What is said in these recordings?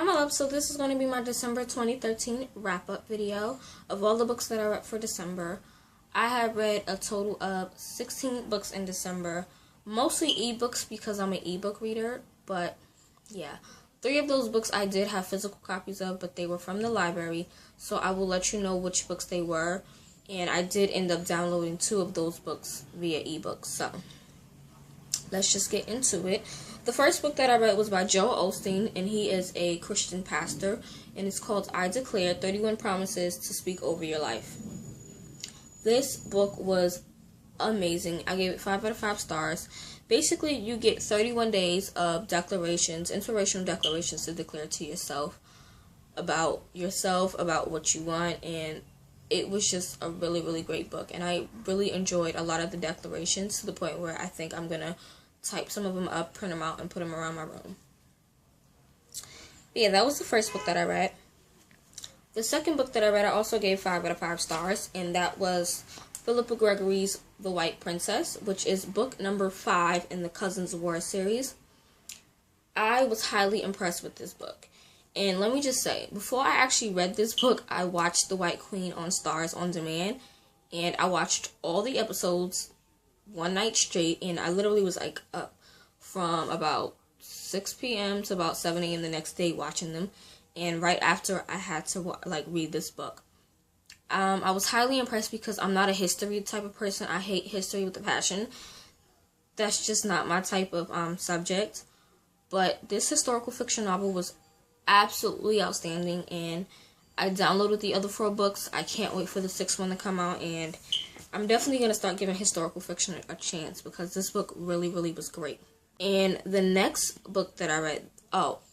Hi my love, so this is going to be my December 2013 wrap-up video of all the books that I read for December. I have read a total of 16 books in December, mostly ebooks because I'm an ebook reader, but yeah. 3 of those books I did have physical copies of, but they were from the library, so I will let you know which books they were, and I did end up downloading 2 of those books via ebooks, so let's just get into it. The first book that I read was by Joel Osteen, and he is a Christian pastor, and it's called I Declare 31 Promises to Speak Over Your Life. This book was amazing. I gave it 5 out of 5 stars. Basically, you get 31 days of declarations, inspirational declarations to declare to yourself, about what you want, and it was just a really, really great book, and I really enjoyed a lot of the declarations to the point where I think I'm going to type some of them up, print them out, and put them around my room. But yeah, that was the first book that I read. The second book that I read, I also gave 5 out of 5 stars, and that was Philippa Gregory's The White Princess, which is book number 5 in the Cousins War series. I was highly impressed with this book. And let me just say, before I actually read this book, I watched The White Queen on Stars On Demand, and I watched all the episodes one night straight, and I literally was like up from about 6 p.m. to about 7 a.m. the next day watching them, and right after I had to read this book. I was highly impressed because I'm not a history type of person. I hate history with a passion. That's just not my type of subject. But this historical fiction novel was absolutely outstanding, and I downloaded the other 4 books. I can't wait for the 6th one to come out, and I'm definitely going to start giving historical fiction a chance because this book really, really was great. And the next book that I read,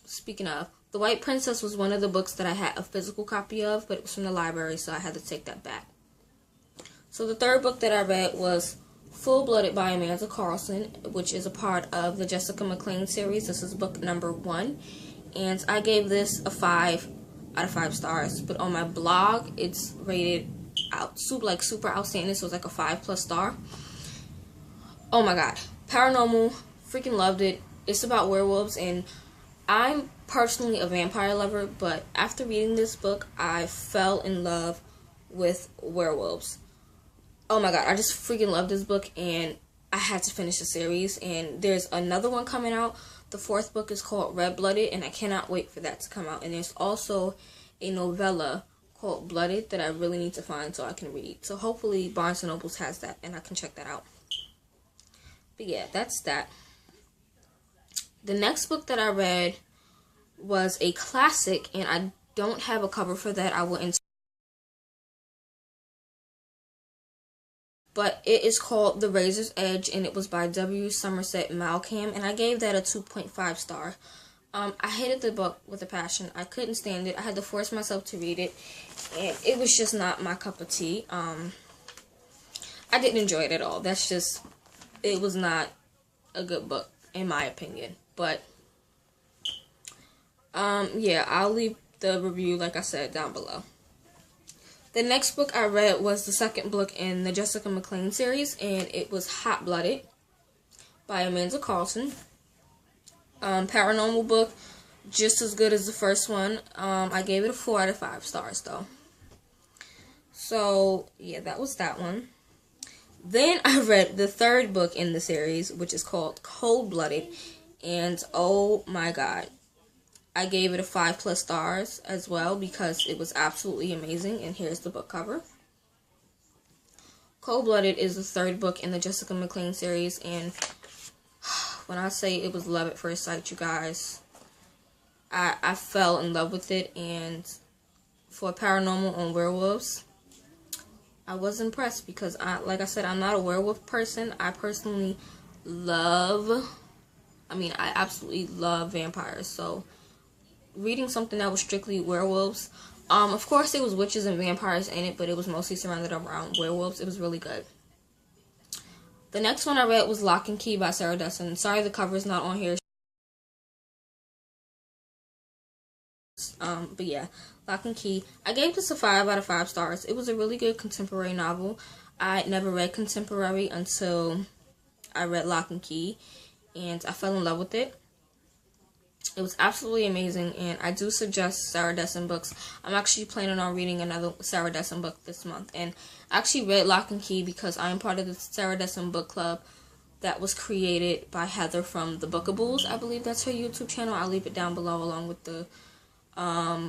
speaking of, The White Princess was one of the books that I had a physical copy of, but it was from the library, so I had to take that back. So the third book that I read was Full-Blooded by Amanda Carlson, which is a part of the Jessica McLean series. This is book number 1, and I gave this a 5 out of 5 stars, but on my blog, it's rated super outstanding, so it's like a 5+ star. Oh my god, paranormal, freaking loved it. It's about werewolves, and I'm personally a vampire lover, but after reading this book, I fell in love with werewolves. Oh my god, I just freaking love this book, and I had to finish the series, and there's another one coming out. The 4th book is called Red-Blooded, and I cannot wait for that to come out. And there's also a novella called Blooded that I really need to find so I can read. So hopefully Barnes & Nobles has that and I can check that out. But yeah, that's that. The next book that I read was a classic, and I don't have a cover for that. I will insert. But it is called The Razor's Edge, and it was by W. Somerset Maugham, and I gave that a 2.5 star. I hated the book with a passion. I couldn't stand it. I had to force myself to read it, and it was just not my cup of tea. I didn't enjoy it at all. It was not a good book, in my opinion. But, yeah, I'll leave the review, like I said, down below. The next book I read was the 2nd book in the Jessica McLean series, and it was Hot-Blooded by Amanda Carlson. Paranormal book, just as good as the first one. I gave it a 4 out of 5 stars, though. So, yeah, that was that one. Then I read the 3rd book in the series, which is called Cold-Blooded, and oh my god, I gave it a 5+ stars as well because it was absolutely amazing, and here's the book cover. Cold-Blooded is the 3rd book in the Jessica McLean series, and when I say it was love at first sight, you guys, I fell in love with it, and for paranormal on werewolves, I was impressed because, like I said, I'm not a werewolf person. I personally I absolutely love vampires, so reading something that was strictly werewolves, of course there was witches and vampires in it, but it was mostly surrounded around werewolves. It was really good. The next one I read was Lock and Key by Sarah Dessen. Sorry the cover is not on here. But yeah, Lock and Key. I gave this a 5 out of 5 stars. It was a really good contemporary novel. I never read contemporary until I read Lock and Key, and I fell in love with it. It was absolutely amazing, and I do suggest Sarah Dessen books. I'm actually planning on reading another Sarah Dessen book this month, and I actually read Lock and Key because I am part of the Sarah Dessen book club that was created by Heather from the Bookables. I believe that's her YouTube channel. I'll leave it down below along with the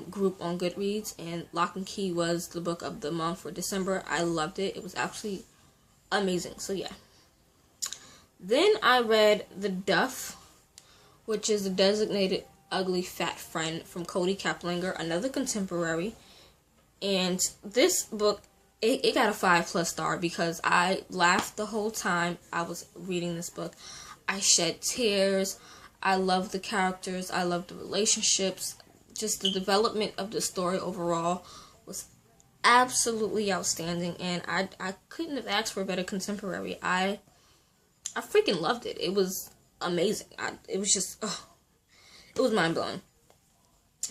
group on Goodreads, and Lock and Key was the book of the month for December. I loved it. It was absolutely amazing. So yeah. Then I read The DUFF, which is The Designated Ugly Fat Friend from Kody Keplinger, another contemporary. And this book, it got a 5+ star because I laughed the whole time I was reading this book. I shed tears. I loved the characters. I loved the relationships. Just the development of the story overall was absolutely outstanding. And I couldn't have asked for a better contemporary. I freaking loved it. It was amazing. It was just, it was mind-blowing.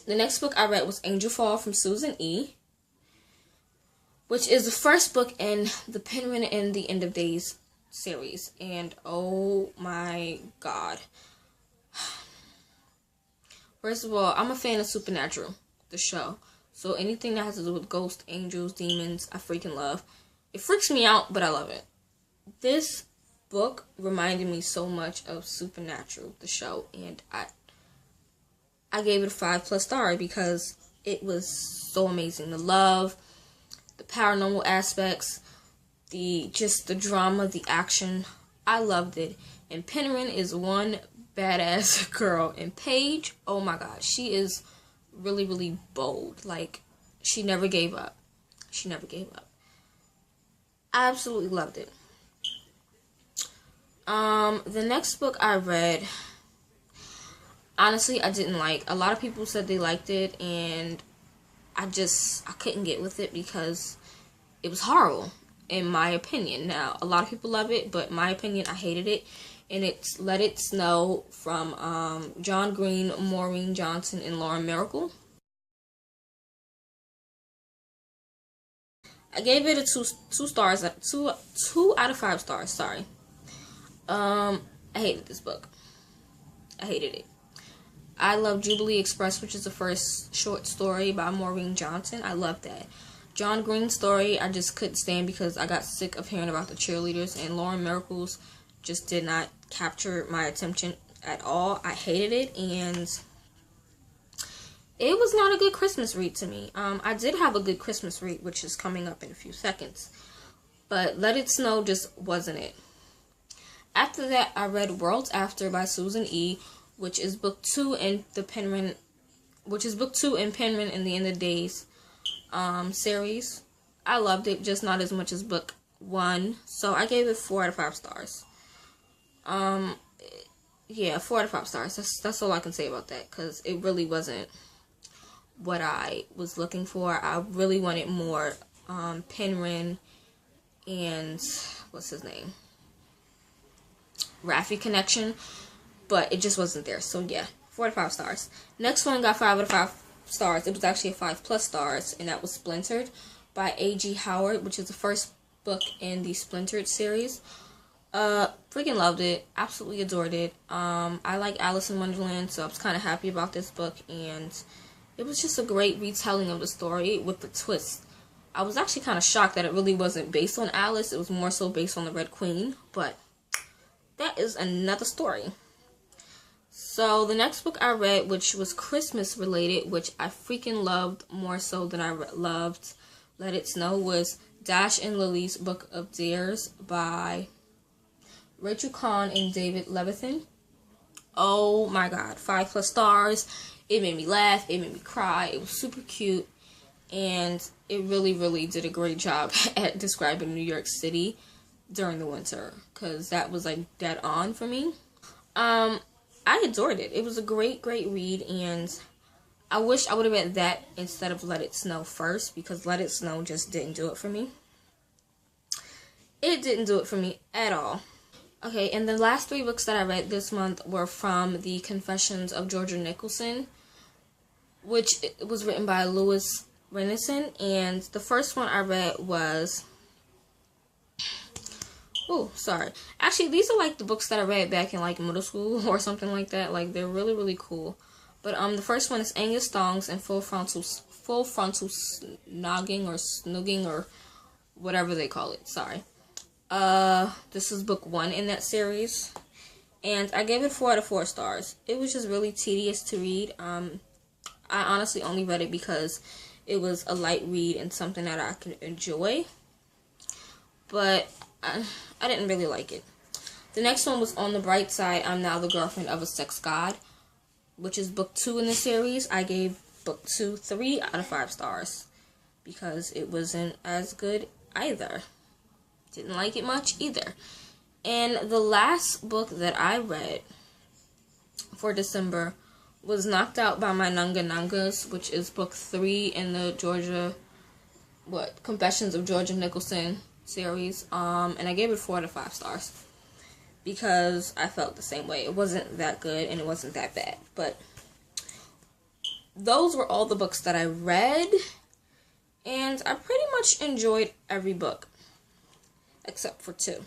The next book I read was Angelfall from Susan E., which is the first book in the Penguin and the End of Days series. And oh my god. First of all, I'm a fan of Supernatural, the show. So anything that has to do with ghosts, angels, demons, I freaking love. It freaks me out, but I love it. This book reminded me so much of Supernatural, the show, and I gave it a 5+ star because it was so amazing. The love, the paranormal aspects, the drama, the action, I loved it. And Penguin is one badass girl, and Paige, oh my god, she is really, really bold. Like, she never gave up. She never gave up. I absolutely loved it. The next book I read, honestly, I didn't like. A lot of people said they liked it, and I couldn't get with it because it was horrible, in my opinion. Now, a lot of people love it, but in my opinion, I hated it. And it's Let It Snow from John Green, Maureen Johnson, and Lauren Myracle. I gave it a 2 stars, 2 out of 5 stars. Sorry. I hated this book. I hated it. I love Jubilee Express, which is the first short story by Maureen Johnson. I love that. John Green's story, I just couldn't stand because I got sick of hearing about the cheerleaders, and Lauren Miracle's just did not capture my attention at all. I hated it, and it was not a good Christmas read to me. I did have a good Christmas read, which is coming up in a few seconds, but Let It Snow just wasn't it. After that, I read Worlds After by Susan E., which is book 2 in the Penguin, and the End of Days series. I loved it, just not as much as book 1, so I gave it 4 out of 5 stars. Yeah, 4 out of 5 stars. That's all I can say about that, because it really wasn't what I was looking for. I really wanted more Penguin and what's his name, Raffi connection, but it just wasn't there. So yeah, 4 out of 5 stars. Next one got 5 out of 5 stars. It was actually a 5+ stars, and that was Splintered by A.G. Howard, which is the first book in the Splintered series. Freaking loved it. Absolutely adored it. I like Alice in Wonderland, so I was kind of happy about this book, and it was just a great retelling of the story with the twist. I was actually kind of shocked that it really wasn't based on Alice. It was more so based on the Red Queen, but that is another story. So the next book I read, which was Christmas related, which I freaking loved more so than I loved Let It Snow, was Dash and Lily's Book of Dares by Rachel Cohn and David Levithan. Oh my god, 5+ stars. It made me laugh, it made me cry, it was super cute, and it really, really did a great job at describing New York City during the winter, because that was like dead on for me. I adored it. It was a great, great read, and I wish I would have read that instead of Let It Snow first, because Let It Snow just didn't do it for me. It didn't do it for me at all. Okay, and the last 3 books that I read this month were from The Confessions of Georgia Nicholson, which was written by Louise Rennison, and the first one I read was... Oh, sorry. Actually, these are like the books that I read back in like middle school or something like that. Like, they're really, really cool. But the first one is Angus, Thongs, and Full-Frontal Snogging or Snogging or whatever they call it. Sorry. This is book 1 in that series. And I gave it 4 out of 4 stars. It was just really tedious to read. I honestly only read it because it was a light read and something that I could enjoy. But I didn't really like it. The next one was On the Bright Side, I'm Now the Girlfriend of a Sex God, which is book 2 in the series. I gave book 2 3 out of 5 stars because it wasn't as good either. Didn't like it much either. And the last book that I read for December was Knocked Out by My Nunga Nungas, which is book 3 in the Confessions of Georgia Nicholson series. And I gave it 4 out of 5 stars because I felt the same way. It wasn't that good and it wasn't that bad. But those were all the books that I read, and I pretty much enjoyed every book except for 2,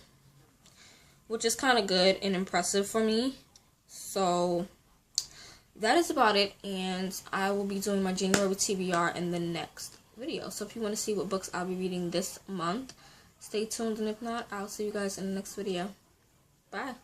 which is kind of good and impressive for me. So that is about it, and I will be doing my January TBR in the next video. So if you want to see what books I'll be reading this month, stay tuned, and if not, I'll see you guys in the next video. Bye.